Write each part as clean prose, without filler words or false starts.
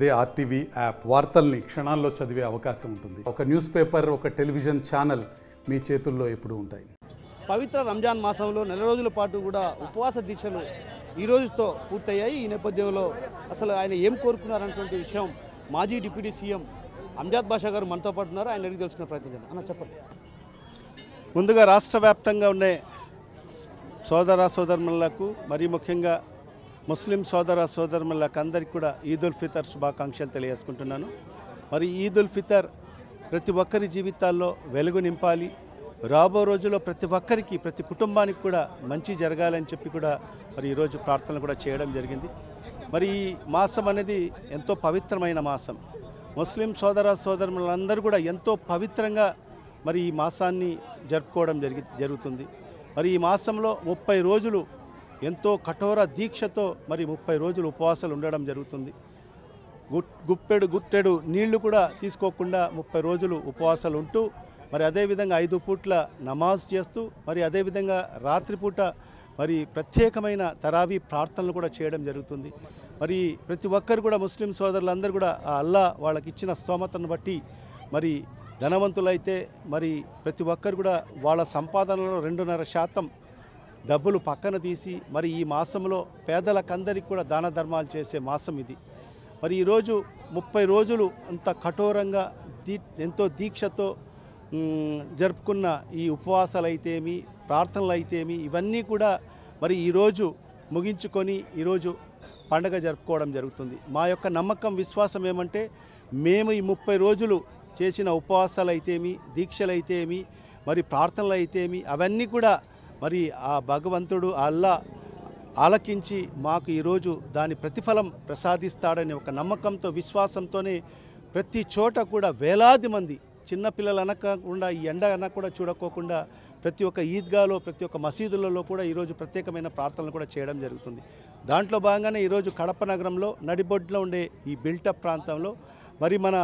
అదే RTV app వార్తల్ని క్షణాల్లో చదివే అవకాశం ఉంటుంది. ఒక న్యూస్ పేపర్, ఒక టెలివిజన్ ఛానల్ మీ చేతుల్లో ఎప్పుడూ ఉంటాయి. పవిత్ర రంజాన్ మాసంలో నెల రోజుల పాటు కూడా ఉపవాస దీక్షలు ఈ రోజుతో పూర్తయ్యాయి. ఈ నేపథ్యంలో అసలు ఆయన ఏం కోరుకున్నారన్నటువంటి విషయం మాజీ డిప్యూటీ సీఎం అంజాద్ బాషా గారు మనతో పాటు ఉన్నారు. ఆయన అడిగి తెలుసుకునే ప్రయత్నం చేద్దాం. అన్న చెప్పండి. ముందుగా రాష్ట్ర వ్యాప్తంగా ఉండే సోదర సోదరులకు మరీ ముఖ్యంగా ముస్లిం సోదర సోదరులకు అందరికీ కూడా ఈద్ ఉల్ ఫితర్ శుభాకాంక్షలు తెలియజేసుకుంటున్నాను. మరి ఈద్ ఉల్ ఫితర్ ప్రతి ఒక్కరి జీవితాల్లో వెలుగు నింపాలి, రాబో రోజుల్లో ప్రతి ఒక్కరికి ప్రతి కుటుంబానికి కూడా మంచి జరగాలని చెప్పి కూడా మరి ఈరోజు ప్రార్థనలు కూడా చేయడం జరిగింది. మరి ఈ మాసం అనేది ఎంతో పవిత్రమైన మాసం. ముస్లిం సోదర సోదరులందరూ కూడా ఎంతో పవిత్రంగా మరి ఈ మాసాన్ని జరుపుకోవడం జరుగుతుంది. మరి ఈ మాసంలో 30 రోజులు ఎంతో కఠోర దీక్షతో మరి 30 రోజులు ఉపవాసాలు ఉండడం జరుగుతుంది. గుట్టెడు నీళ్లు కూడా తీసుకోకుండా 30 రోజులు ఉపవాసాలు ఉంటూ మరి అదేవిధంగా 5 పూట్ల నమాజ్ చేస్తూ మరి అదేవిధంగా రాత్రిపూట మరి ప్రత్యేకమైన తరావీ ప్రార్థనలు కూడా చేయడం జరుగుతుంది. మరి ప్రతి ఒక్కరు కూడా ముస్లిం సోదరులందరూ కూడా ఆ అల్లా వాళ్ళకి ఇచ్చిన స్తోమతను బట్టి మరి ధనవంతులైతే మరి ప్రతి ఒక్కరు కూడా వాళ్ళ సంపాదనలో 2.5% డబ్బులు పక్కన తీసి మరి ఈ మాసంలో పేదలకందరికీ కూడా దాన ధర్మాలు చేసే మాసం ఇది. మరి ఈరోజు 30 రోజులు అంత కఠోరంగా ఎంతో దీక్షతో జరుపుకున్న ఈ ఉపవాసాలు అయితేమి, ప్రార్థనలు అయితేమి, ఇవన్నీ కూడా మరి ఈరోజు ముగించుకొని ఈరోజు పండగ జరుపుకోవడం జరుగుతుంది. మా యొక్క నమ్మకం, విశ్వాసం ఏమంటే మేము ఈ 30 రోజులు చేసిన ఉపవాసాలు అయితేమి, దీక్షలు అయితేమి, మరి ప్రార్థనలు అయితేమి, అవన్నీ కూడా మరి ఆ భగవంతుడు అల్లా ఆలకించి మాకు ఈరోజు దాని ప్రతిఫలం ప్రసాదిస్తాడని ఒక నమ్మకంతో, విశ్వాసంతోనే ప్రతి చోట కూడా వేలాది మంది చిన్నపిల్లలు అనకుండా, ఈ ఎండ అన్న కూడా చూడకోకుండా ప్రతి ఒక్క ఈద్గాలో, ప్రతి ఒక్క మసీదులలో కూడా ఈరోజు ప్రత్యేకమైన ప్రార్థనలు కూడా చేయడం జరుగుతుంది. దాంట్లో భాగంగానే ఈరోజు కడప నగరంలో నడిబొడ్లో ఉండే ఈ బిల్టప్ ప్రాంతంలో మరి మన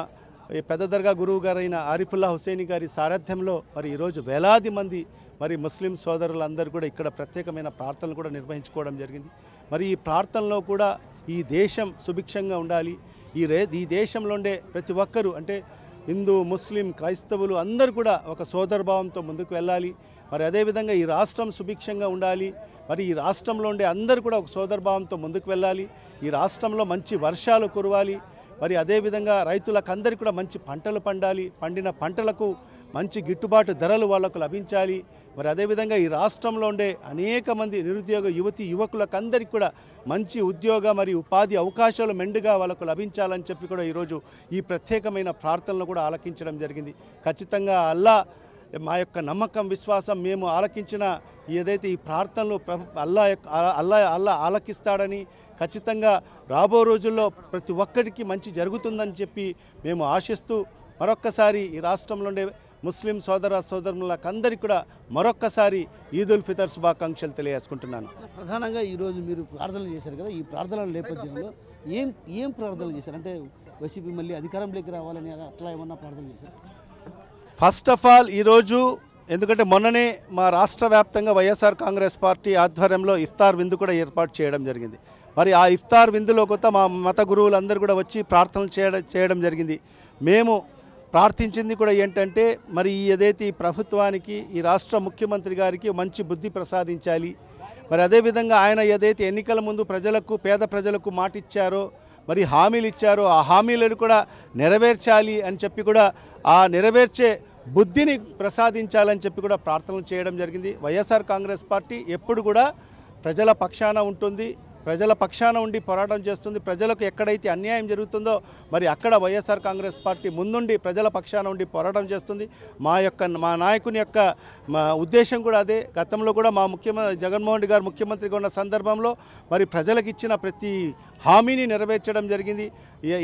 పెద్ద దర్గా గురువు గారైన ఆరిఫుల్లా హుసేని గారి సారథ్యంలో మరి ఈరోజు వేలాది మంది మరి ముస్లిం సోదరులందరూ కూడా ఇక్కడ ప్రత్యేకమైన ప్రార్థనలు కూడా నిర్వహించుకోవడం జరిగింది. మరి ఈ ప్రార్థనలో కూడా ఈ దేశం సుభిక్షంగా ఉండాలి, ఈ దేశంలో ఉండే ప్రతి ఒక్కరూ అంటే హిందూ, ముస్లిం, క్రైస్తవులు అందరూ కూడా ఒక సోదరభావంతో ముందుకు వెళ్ళాలి. మరి అదేవిధంగా ఈ రాష్ట్రం సుభిక్షంగా ఉండాలి, మరి ఈ రాష్ట్రంలో ఉండే అందరూ కూడా ఒక సోదరభావంతో ముందుకు వెళ్ళాలి. ఈ రాష్ట్రంలో మంచి వర్షాలు కురవాలి, మరి అదేవిధంగా రైతులకు అందరికీ కూడా మంచి పంటలు పండాలి, పండిన పంటలకు మంచి గిట్టుబాటు ధరలు వాళ్లకు లభించాలి. మరి అదేవిధంగా ఈ రాష్ట్రంలో ఉండే అనేక మంది నిరుద్యోగ యువకులకు అందరికీ కూడా మంచి ఉద్యోగ మరియు ఉపాధి అవకాశాలు మెండుగా వాళ్ళకు లభించాలని చెప్పి కూడా ఈరోజు ఈ ప్రత్యేకమైన ప్రార్థనలు కూడా ఆలకించడం జరిగింది. ఖచ్చితంగా అల్లా మా యొక్క నమ్మకం, విశ్వాసం, మేము ఆలకించిన ఏదైతే ఈ ప్రార్థనలు అల్లా ఆలకిస్తాడని, ఖచ్చితంగా రాబో రోజుల్లో ప్రతి ఒక్కరికి మంచి జరుగుతుందని చెప్పి మేము ఆశిస్తూ మరొక్కసారి ఈ రాష్ట్రంలో ఉండే ముస్లిం సోదర సోదరులకు అందరికీ కూడా మరొక్కసారి ఈద్ ఉల్ ఫితర్ శుభాకాంక్షలు తెలియజేసుకుంటున్నాను. ప్రధానంగా ఈరోజు మీరు ప్రార్థనలు చేశారు కదా, ఈ ప్రార్థనల నేపథ్యంలో ఏం ప్రార్థనలు చేశారు? అంటే వైసీపీ మళ్ళీ అధికారంలోకి రావాలని అట్లా ఏమన్నా ప్రార్థన చేశారు? ఫస్ట్ ఆఫ్ ఆల్ ఈరోజు ఎందుకంటే మొన్ననే మా రాష్ట్ర వ్యాప్తంగా వైఎస్ఆర్ కాంగ్రెస్ పార్టీ ఆధ్వర్యంలో ఇఫ్తార్ విందు కూడా ఏర్పాటు చేయడం జరిగింది. మరి ఆ ఇఫ్తార్ విందులో కొత్త మా మత గురువులందరూ కూడా వచ్చి ప్రార్థనలు చేయడం జరిగింది. మేము ప్రార్థించింది కూడా ఏంటంటే మరి ఏదైతే ఈ ప్రభుత్వానికి, ఈ రాష్ట్ర ముఖ్యమంత్రి గారికి మంచి బుద్ధి ప్రసాదించాలి. మరి అదేవిధంగా ఆయన ఏదైతే ఎన్నికల ముందు ప్రజలకు, పేద ప్రజలకు మాట ఇచ్చారో, మరి హామీలు ఇచ్చారో ఆ హామీలను కూడా నెరవేర్చాలి అని చెప్పి కూడా ఆ నెరవేర్చే బుద్ధిని ప్రసాదించాలని చెప్పి కూడా ప్రార్థనలు చేయడం జరిగింది. వైఎస్ఆర్ కాంగ్రెస్ పార్టీ ఎప్పుడు కూడా ప్రజల పక్షాన ఉంటుంది, ప్రజల పక్షాన ఉండి పోరాటం చేస్తుంది. ప్రజలకు ఎక్కడైతే అన్యాయం జరుగుతుందో మరి అక్కడ వైఎస్ఆర్ కాంగ్రెస్ పార్టీ ముందుండి ప్రజల పక్షాన ఉండి పోరాటం చేస్తుంది. మా నాయకుని యొక్క ఉద్దేశం కూడా అదే. గతంలో కూడా మా జగన్మోహన్ రెడ్డి గారు ముఖ్యమంత్రిగా ఉన్న సందర్భంలో మరి ప్రజలకు ఇచ్చిన ప్రతి హామీని నెరవేర్చడం జరిగింది.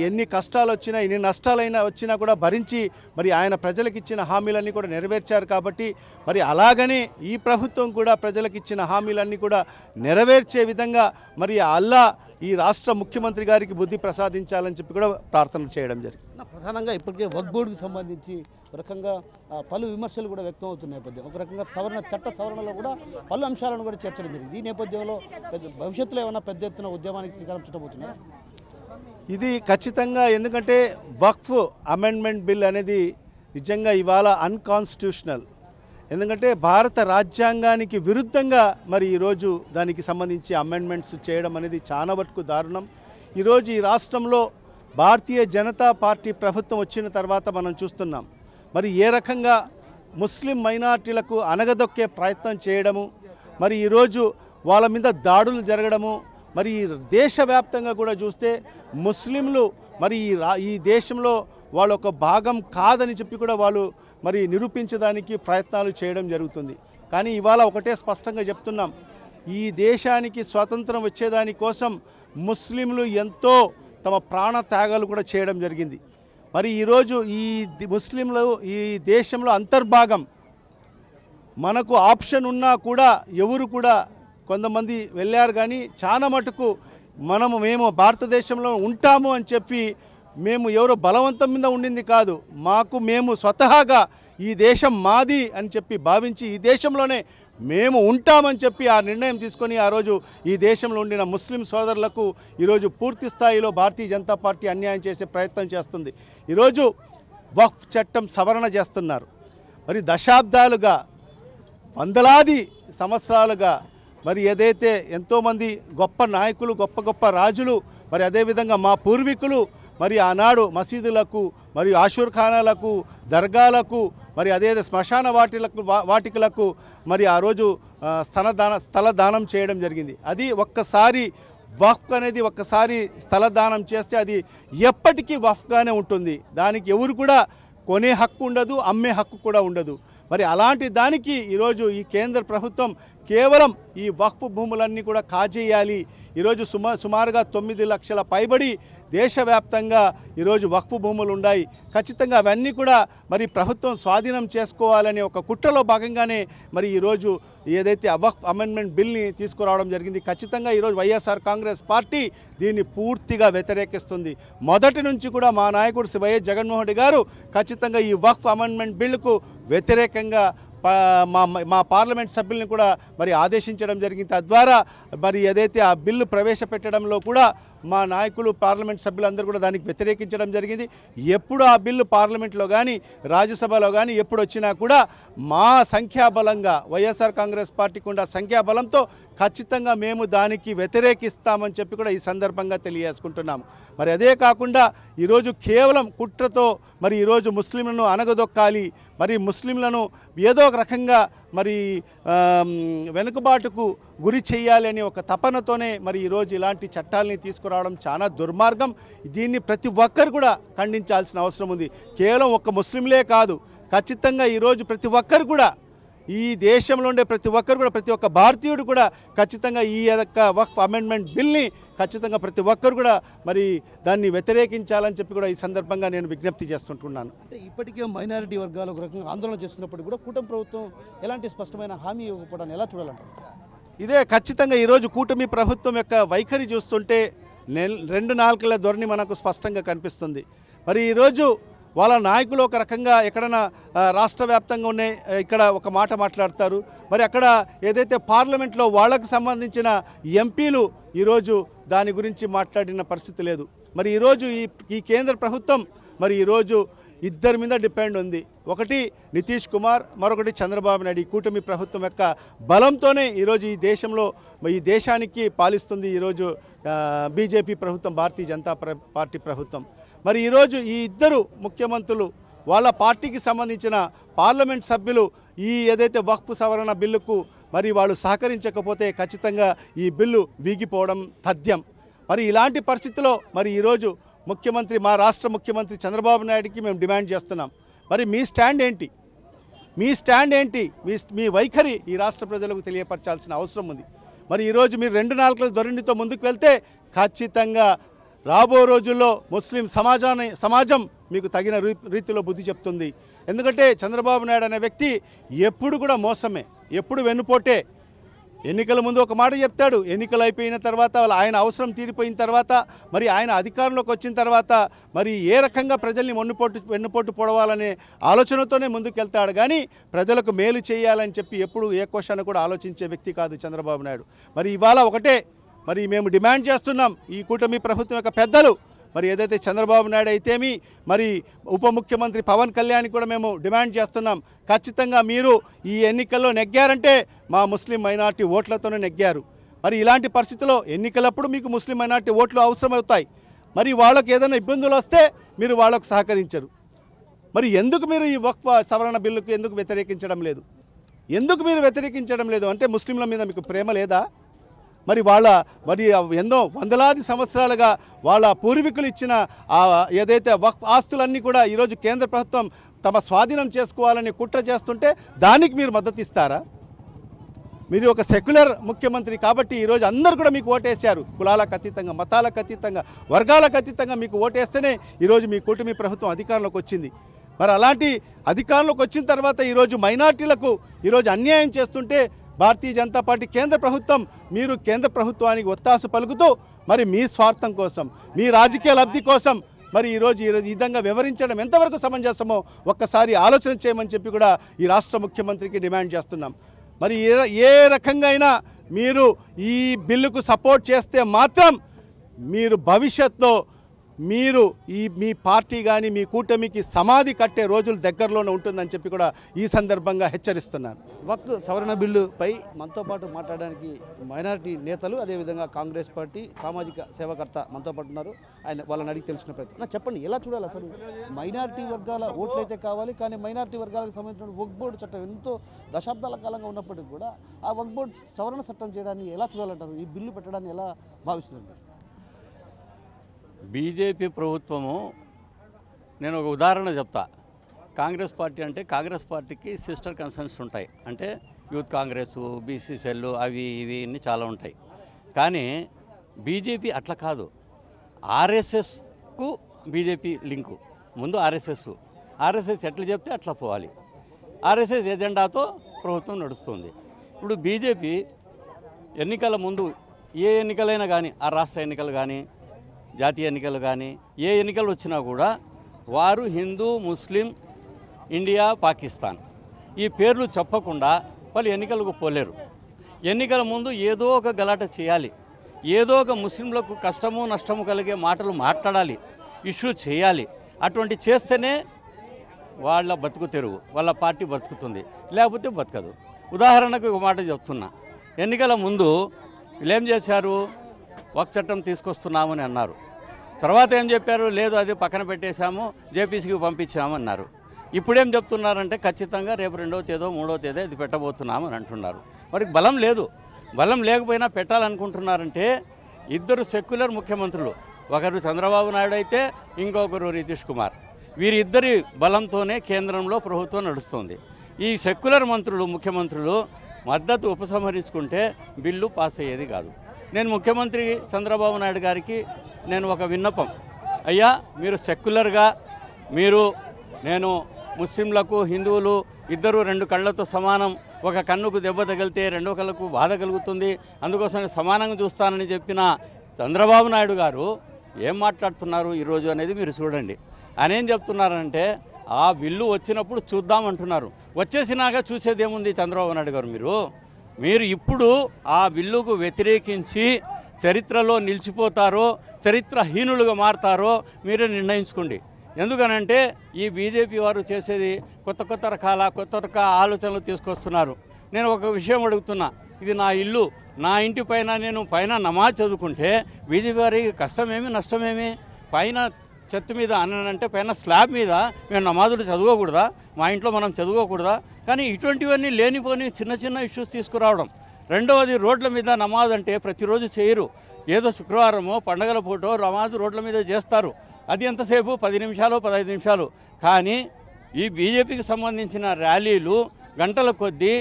ఎన్ని కష్టాలు వచ్చినా, ఎన్ని నష్టాలైనా వచ్చినా కూడా భరించి మరి ఆయన ప్రజలకు ఇచ్చిన హామీలన్నీ కూడా నెరవేర్చారు. కాబట్టి మరి అలాగనే ఈ ప్రభుత్వం కూడా ప్రజలకు ఇచ్చిన హామీలన్నీ కూడా నెరవేర్చే విధంగా మరి అల్లా ఈ రాష్ట్ర ముఖ్యమంత్రి గారికి బుద్ధి ప్రసాదించాలని చెప్పి కూడా ప్రార్థన చేయడం జరిగింది. ప్రధానంగా ఇప్పటికే వక్ఫ్ బోర్డుకు సంబంధించి ఒక రకంగా పలు విమర్శలు కూడా వ్యక్తం అవుతున్న నేపథ్యం, ఒక రకంగా చట్ట సవరణలో కూడా పలు అంశాలను కూడా చేర్చడం జరిగింది. ఈ నేపథ్యంలో భవిష్యత్తులో ఏమైనా పెద్ద ఎత్తున ఉద్యమానికి శ్రీకారం చుట్టబోతున్నారు? ఇది ఖచ్చితంగా, ఎందుకంటే వక్ఫ్ అమెండ్మెంట్ బిల్ అనేది నిజంగా ఇవాళ అన్కాన్స్టిట్యూషనల్. ఎందుకంటే భారత రాజ్యాంగానికి విరుద్ధంగా మరి ఈరోజు దానికి సంబంధించి అమెండ్మెంట్స్ చేయడం అనేది చాలా మటుకు దారుణం. ఈరోజు ఈ రాష్ట్రంలో భారతీయ జనతా పార్టీ ప్రభుత్వం వచ్చిన తర్వాత మనం చూస్తున్నాం మరి ఏ రకంగా ముస్లిం మైనార్టీలకు అనగదొక్కే ప్రయత్నం చేయడము, మరి ఈరోజు వాళ్ళ మీద దాడులు జరగడము, మరి దేశవ్యాప్తంగా కూడా చూస్తే ముస్లింలు మరి ఈ దేశంలో వాళ్ళ ఒక భాగం కాదని చెప్పి కూడా వాళ్ళు మరి నిరూపించడానికి ప్రయత్నాలు చేయడం జరుగుతుంది. కానీ ఇవాళ ఒకటే స్పష్టంగా చెప్తున్నాం, ఈ దేశానికి స్వాతంత్రం వచ్చేదాని కోసం ముస్లింలు ఎంతో తమ ప్రాణ త్యాగాలు కూడా చేయడం జరిగింది. మరి ఈరోజు ఈ ముస్లింలు ఈ దేశంలో అంతర్భాగం మనకు ఆప్షన్ ఉన్నా కూడా ఎవరు కూడా కొంతమంది వెళ్ళారు, కానీ చాలా మటుకు మేము భారతదేశంలో ఉంటాము అని చెప్పి మేము ఎవరో బలవంతం మీద ఉండింది కాదు, మేము స్వతహాగా ఈ దేశం మాది అని చెప్పి భావించి ఈ దేశంలోనే మేము ఉంటామని చెప్పి ఆ నిర్ణయం తీసుకొని ఆ రోజు ఈ దేశంలో ఉండిన ముస్లిం సోదరులకు ఈరోజు పూర్తి స్థాయిలో భారతీయ జనతా పార్టీ అన్యాయం చేసే ప్రయత్నం చేస్తుంది. ఈరోజు వక్ఫ్ చట్టం సవరణ చేస్తున్నారు. మరి దశాబ్దాలుగా వందలాది సంవత్సరాలుగా మరి ఏదైతే ఎంతోమంది గొప్ప నాయకులు గొప్ప రాజులు మరి అదేవిధంగా మా పూర్వీకులు మరి ఆనాడు మసీదులకు మరియు ఆషూర్ఖానాలకు దర్గాలకు మరి అదే శ్మశాన వాటికలకు మరి ఆ రోజు స్థల దానం చేయడం జరిగింది. అది ఒక్కసారి వక్ఫ్ అనేది ఒక్కసారి స్థల దానం చేస్తే అది ఎప్పటికీ వక్ఫ్గానే ఉంటుంది. దానికి ఎవరు కూడా కొనే హక్కు ఉండదు, అమ్మే హక్కు కూడా ఉండదు. మరి అలాంటి దానికి ఈరోజు ఈ కేంద్ర ప్రభుత్వం కేవలం ఈ వక్ఫ్ భూములన్నీ కూడా కాజేయాలి. ఈరోజు సుమారుగా 9 లక్షల పైబడి దేశవ్యాప్తంగా ఈరోజు వక్ఫ్ భూములు ఉన్నాయి. ఖచ్చితంగా అవన్నీ కూడా మరి ప్రభుత్వం స్వాధీనం చేసుకోవాలనే ఒక కుట్రలో భాగంగానే మరి ఈరోజు ఏదైతే వక్ఫ్ అమెండ్మెంట్ బిల్ని తీసుకురావడం జరిగింది. ఖచ్చితంగా ఈరోజు వైఎస్ఆర్ కాంగ్రెస్ పార్టీ దీన్ని పూర్తిగా వ్యతిరేకిస్తుంది. మొదటి నుంచి కూడా మా నాయకుడు వైఎస్ జగన్మోహన్ రెడ్డి గారు ఖచ్చితంగా ఈ వక్ఫ్ అమెండ్మెంట్ బిల్లుకు వ్యతిరేకంగా మా పార్లమెంట్ సభ్యుల్ని కూడా మరి ఆదేశించడం జరిగింది. తద్వారా మరి ఏదైతే ఆ బిల్లు ప్రవేశపెట్టడంలో కూడా మా నాయకులు పార్లమెంట్ సభ్యులందరూ కూడా దానికి వ్యతిరేకించడం జరిగింది. ఎప్పుడు ఆ బిల్లు పార్లమెంట్లో కానీ రాజ్యసభలో కానీ ఎప్పుడు వచ్చినా కూడా మా సంఖ్యాబలంగా వైఎస్ఆర్ కాంగ్రెస్ పార్టీకి ఉన్న సంఖ్యాబలంతో ఖచ్చితంగా మేము దానికి వ్యతిరేకిస్తామని చెప్పి కూడా ఈ సందర్భంగా తెలియజేసుకుంటున్నాము. మరి అదే కాకుండా ఈరోజు కేవలం కుట్రతో మరి ఈరోజు ముస్లింలను అనగదొక్కాలి, మరి ముస్లింలను ఏదో ఒక రకంగా మరి వెనుకబాటుకు గురి చేయాలి అని ఒక తపనతోనే మరి ఈరోజు ఇలాంటి చట్టాలని తీసుకురావడం చాలా దుర్మార్గం. దీన్ని ప్రతి ఒక్కరు కూడా ఖండించాల్సిన అవసరం ఉంది. కేవలం ఒక ముస్లింలే కాదు, ఖచ్చితంగా ఈరోజు ప్రతి ఒక్కరు కూడా ఈ దేశంలో ఉండే ప్రతి ఒక్కరు కూడా ప్రతి ఒక్క భారతీయుడు కూడా ఖచ్చితంగా ఈ యొక్క వక్ఫ్ అమెండ్మెంట్ బిల్ని ఖచ్చితంగా ప్రతి ఒక్కరు కూడా మరి దాన్ని వ్యతిరేకించాలని చెప్పి కూడా ఈ సందర్భంగా నేను విజ్ఞప్తి చేస్తుంటున్నాను. అంటే ఇప్పటికే మైనారిటీ వర్గాలు ఒక రకంగా ఆందోళన చేస్తున్నప్పుడు కూడా కూటమి ప్రభుత్వం ఎలాంటి స్పష్టమైన హామీ ఇవ్వకపోవడాన్ని ఎలా చూడాలంటారు? ఇదే ఖచ్చితంగా ఈరోజు కూటమి ప్రభుత్వం యొక్క వైఖరి చూస్తుంటే 2 నాలుకల ధోరణి మనకు స్పష్టంగా కనిపిస్తుంది. మరి ఈరోజు వాళ్ళ నాయకులు ఒక రకంగా ఎక్కడైనా రాష్ట్ర వ్యాప్తంగా ఉన్నాయి ఇక్కడ ఒక మాట మాట్లాడతారు, మరి అక్కడ ఏదైతే పార్లమెంట్లో వాళ్ళకు సంబంధించిన ఎంపీలు ఈరోజు దాని గురించి మాట్లాడిన పరిస్థితి లేదు. మరి ఈరోజు ఈ కేంద్ర ప్రభుత్వం మరి ఈరోజు ఇద్దరి మీద డిపెండ్ ఉంది. ఒకటి నితీష్ కుమార్, మరొకటి చంద్రబాబు నాయుడు. ఈ కూటమి ప్రభుత్వం యొక్క బలంతోనే ఈరోజు ఈ దేశంలో ఈ దేశానికి పాలిస్తుంది ఈరోజు బీజేపీ ప్రభుత్వం, భారతీయ జనతా పార్టీ ప్రభుత్వం. మరి ఈరోజు ఈ ఇద్దరు ముఖ్యమంత్రులు వాళ్ళ పార్టీకి సంబంధించిన పార్లమెంట్ సభ్యులు ఈ ఏదైతే వక్ఫ్ సవరణ బిల్లుకు మరి వాళ్ళు సహకరించకపోతే ఖచ్చితంగా ఈ బిల్లు వీగిపోవడం తథ్యం. మరి ఇలాంటి పరిస్థితుల్లో మరి ఈరోజు మా రాష్ట్ర ముఖ్యమంత్రి చంద్రబాబు నాయుడుకి మేము డిమాండ్ చేస్తున్నాం. మరి మీ స్టాండ్ ఏంటి? మీ వైఖరి ఈ రాష్ట్ర ప్రజలకు తెలియపరచాల్సిన అవసరం ఉంది. మరి ఈరోజు మీరు 2 నాలుకల ధోరణితో ముందుకు వెళ్తే ఖచ్చితంగా రాబో రోజుల్లో ముస్లిం సమాజం మీకు తగిన రీతిలో బుద్ధి చెప్తుంది. ఎందుకంటే చంద్రబాబు నాయుడు అనే వ్యక్తి ఎప్పుడు కూడా మోసమే, ఎప్పుడు వెన్నుపోటే. ఎన్నికల ముందు ఒక మాట చెప్తాడు, ఎన్నికలు అయిపోయిన తర్వాత ఆయన అవసరం తీరిపోయిన తర్వాత మరి ఆయన అధికారంలోకి వచ్చిన తర్వాత మరి ఏ రకంగా ప్రజల్ని వెన్నుపోటు పొడవాలనే ఆలోచనతోనే ముందుకెళ్తాడు. కానీ ప్రజలకు మేలు చేయాలని చెప్పి ఎప్పుడు ఏ కోశాన్ని కూడా ఆలోచించే వ్యక్తి కాదు చంద్రబాబు నాయుడు. మరి ఇవాళ ఒకటే మరి మేము డిమాండ్ చేస్తున్నాం, ఈ కూటమి ప్రభుత్వం యొక్క పెద్దలు మరి ఏదైతే చంద్రబాబు నాయుడు అయితేమి మరి ఉప ముఖ్యమంత్రి పవన్ కళ్యాణ్ కూడా మేము డిమాండ్ చేస్తున్నాం. ఖచ్చితంగా మీరు ఈ ఎన్నికల్లో నెగ్గారంటే మా ముస్లిం మైనార్టీ ఓట్లతోనే నెగ్గారు. మరి ఇలాంటి పరిస్థితుల్లో ఎన్నికలప్పుడు మీకు ముస్లిం మైనార్టీ ఓట్లు అవసరమవుతాయి. మరి వాళ్ళకు ఏదైనా ఇబ్బందులు వస్తే మీరు వాళ్ళకు సహకరించరు. మరి ఎందుకు మీరు ఈ వక్ఫ్ సవరణ బిల్లుకు ఎందుకు వ్యతిరేకించడం లేదు? ఎందుకు మీరు వ్యతిరేకించడం లేదు? అంటే ముస్లింల మీద మీకు ప్రేమ లేదా? మరి ఎన్నో వందలాది సంవత్సరాలుగా వాళ్ళ పూర్వీకులు ఇచ్చిన ఏదైతే వక్ఫ్ ఆస్తులన్నీ కూడా ఈరోజు కేంద్ర ప్రభుత్వం తమ స్వాధీనం చేసుకోవాలని కుట్ర చేస్తుంటే దానికి మీరు మద్దతు ఇస్తారా? మీరు ఒక సెక్యులర్ ముఖ్యమంత్రి కాబట్టి ఈరోజు అందరూ కూడా మీకు ఓటేశారు. కులాలకు అతీతంగా, మతాలకు అతీతంగా, వర్గాలకు అతీతంగా మీకు ఓటేస్తేనే ఈరోజు మీ కూటమి ప్రభుత్వం అధికారంలోకి వచ్చింది. మరి అలాంటి అధికారంలోకి వచ్చిన తర్వాత ఈరోజు మైనార్టీలకు ఈరోజు అన్యాయం చేస్తుంటే భారతీయ జనతా పార్టీ కేంద్ర ప్రభుత్వం మీరు కేంద్ర ప్రభుత్వానికి ఒత్తాసు పలుకుతూ మరి మీ స్వార్థం కోసం, మీ రాజకీయ లబ్ధి కోసం మరి ఈరోజు ఈ విధంగా వివరించడం ఎంతవరకు సమంజసమో ఒక్కసారి ఆలోచన చేయమని చెప్పి కూడా ఈ రాష్ట్ర ముఖ్యమంత్రికి డిమాండ్ చేస్తున్నాం. మరి ఏ రకంగా అయినా మీరు ఈ బిల్లుకు సపోర్ట్ చేస్తే మాత్రం మీరు భవిష్యత్తులో మీరు మీ పార్టీ కానీ మీ కూటమికి సమాధి కట్టే రోజులు దగ్గరలోనే ఉంటుందని చెప్పి కూడా ఈ సందర్భంగా హెచ్చరిస్తున్నాను. వక్ఫ్ సవరణ బిల్లుపై మనతో పాటు మాట్లాడడానికి మైనారిటీ నేతలు, అదేవిధంగా కాంగ్రెస్ పార్టీ సామాజిక సేవకర్త మనతో పాటు ఉన్నారు. వాళ్ళని అడిగి తెలుసుకునే ప్రయత్నం. చెప్పండి, ఎలా చూడాలి అసలు? మైనారిటీ వర్గాల ఓట్లు అయితే కావాలి, కానీ మైనారిటీ వర్గాలకు సంబంధించిన వక్ఫ్ బోర్డు చట్టం ఎంతో దశాబ్దాల కాలంగా ఉన్నప్పటికీ కూడా ఆ వక్ఫ్ బోర్డు సవరణ చట్టం చేయడాన్ని ఎలా చూడాలంటారు? ఈ బిల్లు పెట్టడాన్ని ఎలా భావిస్తున్నారు? బీజేపీ ప్రభుత్వము, నేను ఒక ఉదాహరణ చెప్తా. కాంగ్రెస్ పార్టీ అంటే కాంగ్రెస్ పార్టీకి సిస్టర్ కన్సర్న్స్ ఉంటాయి. అంటే యూత్ కాంగ్రెస్, బీసీ సెల్, అవి ఇవి అన్నీ చాలా ఉంటాయి. కానీ బీజేపీ అట్లా కాదు. ఆర్ఎస్ఎస్కు బీజేపీ లింకు. ముందు ఆర్ఎస్ఎస్ ఎట్లా చెప్తే అట్లా పోవాలి. ఆర్ఎస్ఎస్ ఎజెండాతో ప్రభుత్వం నడుస్తుంది. ఇప్పుడు బీజేపీ ఎన్నికల ముందు ఏ ఎన్నికలైనా కానీ, ఆ రాష్ట్ర ఎన్నికలు కానీ, జాతీయ ఎన్నికలు కానీ, ఏ ఎన్నికలు వచ్చినా కూడా వారు హిందూ, ముస్లిం, ఇండియా, పాకిస్తాన్ ఈ పేర్లు చెప్పకుండా వాళ్ళు ఎన్నికలకు పోలేరు. ఎన్నికల ముందు ఏదో ఒక గలాట చేయాలి, ఏదో ఒక ముస్లింలకు కష్టము నష్టము కలిగే మాటలు మాట్లాడాలి, ఇష్యూ చేయాలి. అటువంటి చేస్తేనే వాళ్ళ బతుకు తెరువు, వాళ్ళ పార్టీ బతుకుతుంది, లేకపోతే బతకదు. ఉదాహరణకు ఒక మాట చెప్తున్నా. ఎన్నికల ముందు వీళ్ళేం చేశారు? వక్ఫ్ చట్టం తీసుకొస్తున్నామని అన్నారు. తర్వాత ఏం చెప్పారు? లేదు, అది పక్కన పెట్టేశాము, జేపీసీకి పంపించామన్నారు. ఇప్పుడేం చెప్తున్నారంటే ఖచ్చితంగా రేపు 2వ తేదో 3వ తేదో ఇది పెట్టబోతున్నామని అంటున్నారు. మరి బలం లేదు. బలం లేకపోయినా పెట్టాలనుకుంటున్నారంటే ఇద్దరు సెక్యులర్ ముఖ్యమంత్రులు, ఒకరు చంద్రబాబు నాయుడు అయితే ఇంకొకరు నితీష్ కుమార్, వీరిద్దరి బలంతోనే కేంద్రంలో ప్రభుత్వం నడుస్తుంది. ఈ సెక్యులర్ ముఖ్యమంత్రులు మద్దతు ఉపసంహరించుకుంటే బిల్లు పాస్ అయ్యేది కాదు. నేను ముఖ్యమంత్రి చంద్రబాబు నాయుడు గారికి నేను ఒక విన్నపం, అయ్యా మీరు సెక్యులర్గా నేను ముస్లింలకు హిందువులు ఇద్దరు 2 కళ్ళతో సమానం, ఒక కన్నుకు దెబ్బ తగిలితే 2వ కళ్ళకు బాధ కలుగుతుంది, అందుకోసం సమానంగా చూస్తానని చెప్పిన చంద్రబాబు నాయుడు గారు ఏం మాట్లాడుతున్నారు ఈరోజు అనేది మీరు చూడండి. ఆయన ఏం చెప్తున్నారంటే ఆ బిల్లు వచ్చినప్పుడు చూద్దామంటున్నారు. వచ్చేసినాక చూసేదేముంది చంద్రబాబు నాయుడు గారు? మీరు ఇప్పుడు ఆ బిల్లుకు వ్యతిరేకించి చరిత్రలో నిలిచిపోతారో, చరిత్రహీనులుగా మారతారో మీరే నిర్ణయించుకోండి. ఎందుకనంటే ఈ బీజేపీ వారు చేసేది కొత్త రకాల ఆలోచనలు తీసుకొస్తున్నారు. నేను ఒక విషయం అడుగుతున్నా, ఇది నా ఇల్లు, నా ఇంటి పైన నేను నమాజ్ చదువుకుంటే బీజేపీ వారికి కష్టమేమి నష్టమేమి? పైన చెత్త మీద అంటే పైన స్లాబ్ మీద మేము నమాజులు చదువుకోకూడదా? మా ఇంట్లో మనం చదువుకోకూడదా? కానీ ఇటువంటివన్నీ లేనిపోని చిన్న ఇష్యూస్ తీసుకురావడం. రెండవది, రోడ్ల మీద నమాజ్ అంటే ప్రతిరోజు చేయరు, ఏదో శుక్రవారమో పండగల పూటో నమాజ్ రోడ్ల మీద చేస్తారు. అది ఎంతసేపు? 10 నిమిషాలు 15 నిమిషాలు. కానీ ఈ బీజేపీకి సంబంధించిన ర్యాలీలు గంటల కొద్దీ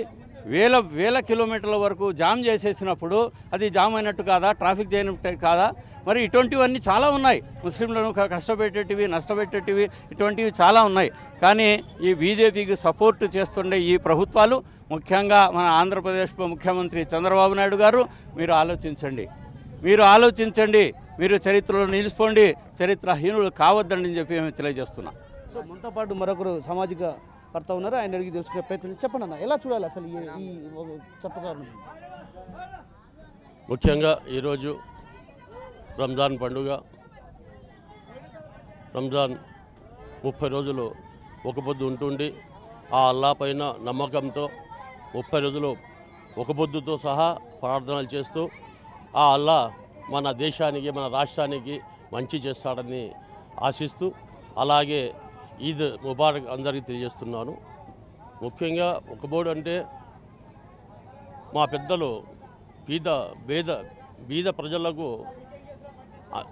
వేల కిలోమీటర్ల వరకు జామ్ చేసేసినప్పుడు అది జామ్ అయినట్టు కాదా? ట్రాఫిక్ చేయనట్టు కాదా? మరి ఇటువంటివన్నీ చాలా ఉన్నాయి. ముస్లింలను కష్టపెట్టేటివి, నష్టపెట్టేటివి ఇటువంటివి చాలా ఉన్నాయి. కానీ ఈ బీజేపీకి సపోర్ట్ చేస్తుండే ఈ ప్రభుత్వాలు, ముఖ్యంగా మన ఆంధ్రప్రదేశ్ ముఖ్యమంత్రి చంద్రబాబు నాయుడు గారు, మీరు ఆలోచించండి, మీరు చరిత్రలో నిలిచిపోండి, చరిత్రహీనులు కావద్దని చెప్పి మేము తెలియజేస్తున్నాం. సో మనతో పాటు మరొకరు సామాజిక కర్త ఉన్నారు, ఆయన అడిగి తెలుసుకునే ప్రయత్నం. చెప్పండి అన్న, ఎలా చూడాలి అసలు ఈ చట్ట సవరణ? ముఖ్యంగా ఈరోజు రంజాన్ పండుగ, రంజాన్ 30 రోజులు ఒక పొద్దు ఉంటుండి ఆ అల్లా పైన నమ్మకంతో 30 రోజులు ఒక పొద్దుతో సహా ప్రార్థనలు చేస్తూ ఆ అల్లా మన దేశానికి మన రాష్ట్రానికి మంచి చేస్తాడని ఆశిస్తూ అలాగే ఈద్ ముబారక్ అందరికీ తెలియజేస్తున్నాను. ముఖ్యంగా ఒక్కబోడు అంటే మా పెద్దలు బీద ప్రజలకు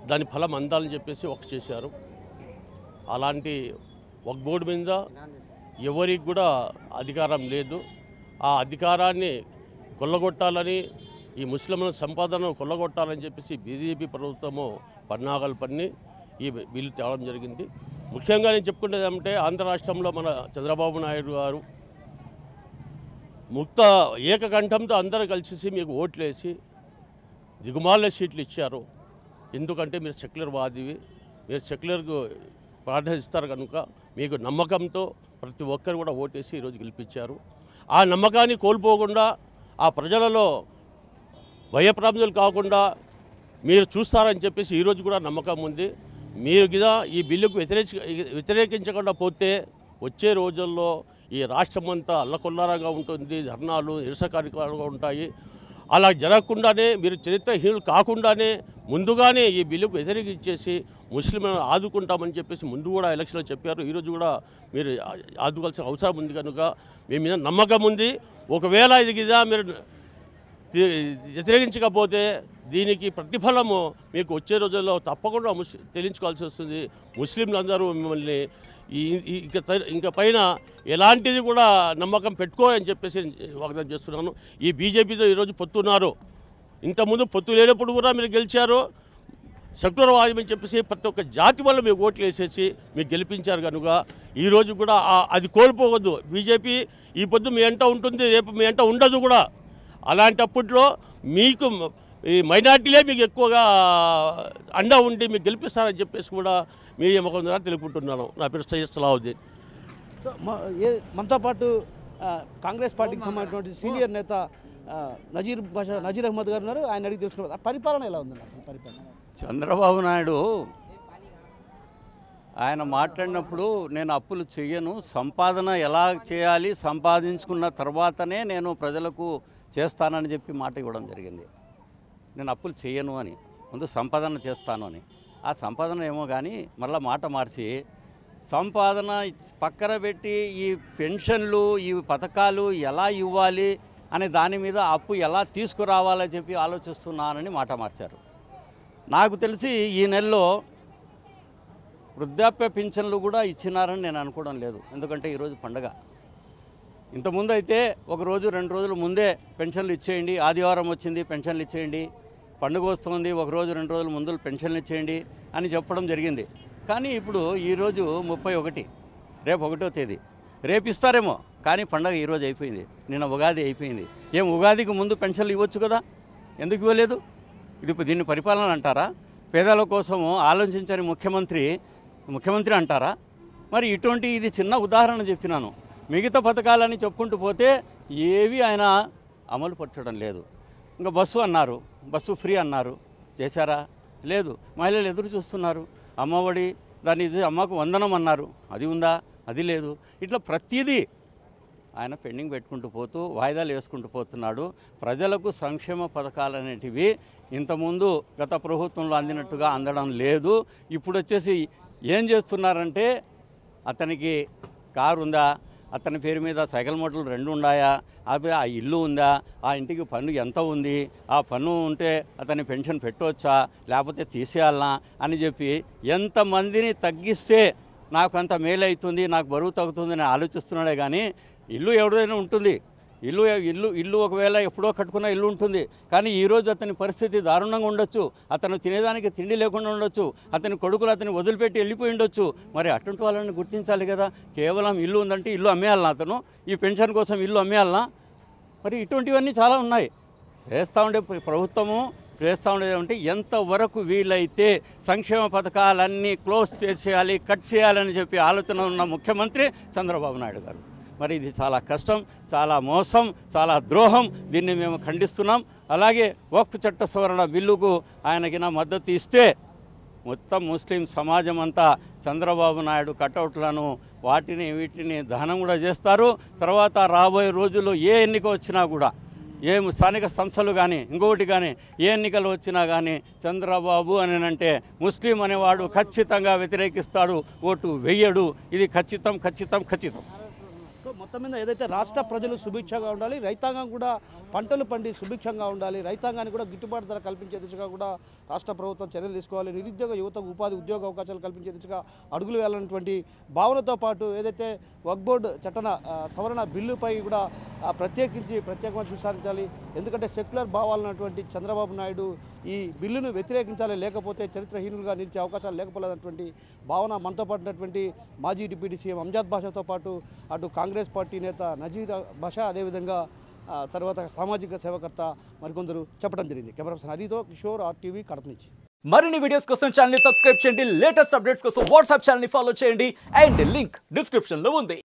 దాని ఫలం అందాలని చెప్పేసి ఒక చేశారు. అలాంటి ఒక బోర్డు మీద ఎవరికి కూడా అధికారం లేదు. ఆ అధికారాన్ని కొల్లగొట్టాలని ఈ ముస్లింల సంపాదనను కొల్లగొట్టాలని చెప్పేసి బీజేపీ ప్రభుత్వము పన్నాగాలు పన్ని ఈ బిల్లు తేవడం జరిగింది. ముఖ్యంగా నేను చెప్పుకునేది ఏమంటే ఆంధ్ర రాష్ట్రంలో మన చంద్రబాబు నాయుడు గారు ఏకకంఠంతో అందరూ కలిసి మీకు ఓట్లేసి దిగుమాల సీట్లు ఇచ్చారు. ఎందుకంటే మీరు సెక్యులర్ వాదివి, మీరు సెక్యులర్కు ప్రార్థిస్తారు కనుక మీకు నమ్మకంతో ప్రతి ఒక్కరు కూడా ఓటేసి ఈరోజు గెలిపించారు. ఆ నమ్మకాన్ని కోల్పోకుండా ఆ ప్రజలలో భయప్రాంతులు కాకుండా మీరు చూస్తారని చెప్పేసి ఈరోజు కూడా నమ్మకం ఉంది. మీరు గిదా ఈ బిల్లుకు వ్యతిరేకించకుండా పోతే వచ్చే రోజుల్లో ఈ రాష్ట్రం అంతా అల్లకొల్లారంగా ఉంటుంది, ధర్నాలు నిరసన కార్యక్రమాలుగా ఉంటాయి. అలా జరగకుండానే మీరు చరిత్రహీనులు కాకుండానే ముందుగానే ఈ బిల్లుకు వ్యతిరేకించేసి ముస్లింలను ఆదుకుంటామని చెప్పేసి ముందు కూడా ఎలక్షన్లో చెప్పారు. ఈరోజు కూడా మీరు ఆదుకోవాల్సిన అవసరం ఉంది కనుక మీ మీద నమ్మకం ఉంది. ఒకవేళ ఇది గిదా మీరు వ్యతిరేకించకపోతే దీనికి ప్రతిఫలము మీకు వచ్చే రోజుల్లో తప్పకుండా తెలియచుకోవాల్సి వస్తుంది. ముస్లింలందరూ మిమ్మల్ని ఇంకా పైన ఎలాంటిది కూడా నమ్మకం పెట్టుకోరని చెప్పేసి వాగ్దానం చేస్తున్నాను. ఈ బీజేపీతో ఈరోజు పొత్తున్నారు. ఇంతకుముందు పొత్తు లేనప్పుడు కూడా మీరు గెలిచారు. సెక్యులర్వాదం అని చెప్పేసి ప్రతి ఒక్క జాతి వల్ల మీకు ఓట్లు వేసేసి మీకు గెలిపించారు కనుక ఈరోజు కూడా అది కోల్పోవద్దు. బీజేపీ ఈ పొద్దు మీ వెంట ఉంటుంది, రేపు మీ వెంట ఉండదు కూడా. అలాంటప్పట్లో మీకు ఈ మైనార్టీలే మీకు ఎక్కువగా అండా ఉండి మీకు గెలిపిస్తారని చెప్పేసి కూడా మీ ముఖం ద్వారా తెలుపుకుంటున్నాను. నా పేరు సయ్యద్ సలాహుద్దీన్. మనతో పాటు కాంగ్రెస్ పార్టీకి సంబంధించినటువంటి సీనియర్ నేత నజీర్ అహ్మద్ గారు ఉన్నారు. ఆయన అడిగి తెలుసుకున్నారు పరిపాలన ఎలా ఉందండి అసలు పరిపాలన. చంద్రబాబు నాయుడు ఆయన మాట్లాడినప్పుడు నేను అప్పులు చేయను, సంపాదన ఎలా చేయాలి, సంపాదించుకున్న తర్వాతనే నేను ప్రజలకు చేస్తానని చెప్పి మాట ఇవ్వడం జరిగింది. నేను అప్పులు చేయను అని, ముందు సంపాదన చేస్తాను అని. ఆ సంపాదన ఏమో కానీ మళ్ళీ మాట మార్చి సంపాదన పక్కన పెట్టి ఈ పెన్షన్లు ఈ పథకాలు ఎలా ఇవ్వాలి అనే దాని మీద అప్పు ఎలా తీసుకురావాలని చెప్పి ఆలోచిస్తున్నానని మాట మార్చారు. నాకు తెలిసి ఈ నెలలో వృద్ధాప్య పింఛన్లు కూడా ఇచ్చినారని నేను అనుకోవడం లేదు. ఎందుకంటే ఈరోజు పండగ. ఇంతకుముందు అయితే ఒక రోజు 2 రోజుల ముందే పెన్షన్లు ఇచ్చేయండి, ఆదివారం వచ్చింది పెన్షన్లు ఇచ్చేయండి, పండుగ వస్తుంది ఒక రోజు 2 రోజుల ముందు పెన్షన్లు ఇచ్చేయండి అని చెప్పడం జరిగింది. కానీ ఇప్పుడు ఈరోజు 31, రేపు 1వ తేదీ, రేపు ఇస్తారేమో కానీ పండగ ఈరోజు అయిపోయింది, నిన్న ఉగాది అయిపోయింది. ఏం ఉగాదికి ముందు పెన్షన్లు ఇవ్వచ్చు కదా, ఎందుకు ఇవ్వలేదు? దీన్ని పరిపాలన అంటారా? పేదల కోసము ఆలోచించని ముఖ్యమంత్రి అంటారా? మరి ఇది చిన్న ఉదాహరణ చెప్పినాను. మిగతా పథకాలని చెప్పుకుంటూ పోతే ఏవి ఆయన అమలు పరచడం లేదు. ఇంకా బస్సు అన్నారు, బస్సు ఫ్రీ అన్నారు, చేశారా? లేదు. మహిళలు ఎదురు చూస్తున్నారు. అమ్మఒడి దాన్ని అమ్మకు వందనం అన్నారు, అది ఉందా? అది లేదు. ఇట్లా ప్రతిదీ ఆయన పెండింగ్ పెట్టుకుంటూ పోతూ వాయిదాలు వేసుకుంటూ పోతున్నాడు. ప్రజలకు సంక్షేమ పథకాలు అనేటివి ఇంతకుముందు గత ప్రభుత్వంలో అందినట్టుగా అందడం లేదు. ఇప్పుడు వచ్చేసి ఏం చేస్తున్నారంటే అతనికి కారు ఉందా, అతని పేరు మీద సైకిల్ మోటార్లు 2 ఉన్నాయా, ఆ ఇల్లు ఉందా, ఆ ఇంటికి పన్ను ఎంత ఉంది, ఆ పన్ను ఉంటే అతని పెన్షన్ పెట్టవచ్చా లేకపోతే తీసేయాలనా అని చెప్పి ఎంతమందిని తగ్గిస్తే నాకు అంత మేలు అవుతుంది, నాకు బరువు తగ్గుతుందని ఆలోచిస్తున్నాడే కానీ ఇల్లు ఎవరైనా ఉంటుంది. ఇల్లు ఒకవేళ ఎప్పుడో కట్టుకున్న ఇల్లు ఉంటుంది. కానీ ఈరోజు అతని పరిస్థితి దారుణంగా ఉండొచ్చు. అతను తినేదానికి తిండి లేకుండా ఉండొచ్చు. అతని కొడుకులు అతన్ని వదిలిపెట్టి వెళ్ళిపోయి ఉండొచ్చు. మరి అటువంటి వాళ్ళని గుర్తించాలి కదా. కేవలం ఇల్లు ఉందంటే ఇల్లు అమ్మేయాలనా, అతను ఈ పెన్షన్ కోసం ఇల్లు అమ్మేయాలనా? మరి ఇటువంటివన్నీ చాలా ఉన్నాయి. ప్రభుత్వము చేస్తూ ఉండేది ఎంతవరకు వీలైతే సంక్షేమ పథకాలన్నీ క్లోజ్ చేసేయాలి, కట్ చేయాలని చెప్పి ఆలోచన ఉన్న ముఖ్యమంత్రి చంద్రబాబు నాయుడు గారు. మరి ఇది చాలా కష్టం, చాలా మోసం, చాలా ద్రోహం. దీన్ని మేము ఖండిస్తున్నాం. అలాగే వక్ఫ్ చట్ట సవరణ బిల్లుకు ఆయనకి నా మద్దతు ఇస్తే మొత్తం ముస్లిం సమాజం అంతా చంద్రబాబు నాయుడు కటౌట్లను వీటిని దహనం కూడా చేస్తారు. తర్వాత రాబోయే రోజుల్లో ఏ ఎన్నిక వచ్చినా కూడా స్థానిక సంస్థలు కానీ ఇంకొకటి కానీ ఏ ఎన్నికలు వచ్చినా కానీ చంద్రబాబు అని అంటే ముస్లిం అనేవాడు ఖచ్చితంగా వ్యతిరేకిస్తాడు, ఓటు వెయ్యడు. ఇది ఖచ్చితం ఖచ్చితం ఖచ్చితం. సో మొత్తం మీద ఏదైతే రాష్ట్ర ప్రజలు సుభిక్షంగా ఉండాలి, రైతాంగం కూడా పంటలు పండి సుభిక్షంగా ఉండాలి, రైతాంగానికి కూడా గిట్టుబాటు ధర కల్పించే దిశగా కూడా రాష్ట్ర ప్రభుత్వం చర్యలు తీసుకోవాలి, నిరుద్యోగ యువతకు ఉద్యోగ అవకాశాలు కల్పించే దిశగా అడుగులు వేయాలన్నటువంటి భావనతో పాటు ఏదైతే వక్ఫ్ బోర్డు చట్టన సవరణ బిల్లుపై కూడా ప్రత్యేకమైన దృష్టి సారించాలి. ఎందుకంటే సెక్యులర్ భావాలన్నటువంటి చంద్రబాబు నాయుడు ఈ బిల్లును వ్యతిరేకించాలి, లేకపోతే చరిత్రహీనులుగా నిలిచే అవకాశాలు లేకపోలేదన్నటువంటి భావన మనతో పాటు ఉన్నటువంటి మాజీ డిప్యూటీ సీఎం అంజాద్ బాషాతో పాటు అటు కాంగ్రెస్ పార్టీ నేత నజీర్ బాషా, అదేవిధంగా తర్వాత సామాజిక సేవకర్త మరికొందరు చెప్పడం జరిగింది. కెమెరా పర్సన్ హరితో కిషోర్, RTV, కడప నుంచి. మరిన్ని వీడియోస్ కోసం ఛానల్ ని సబ్స్క్రైబ్ చేయండి, లేటెస్ట్ అప్డేట్స్ కోసం వాట్సాప్ ఛానల్ ని ఫాలో చేయండి అండ్ లింక్ డిస్క్రిప్షన్ లో ఉంది.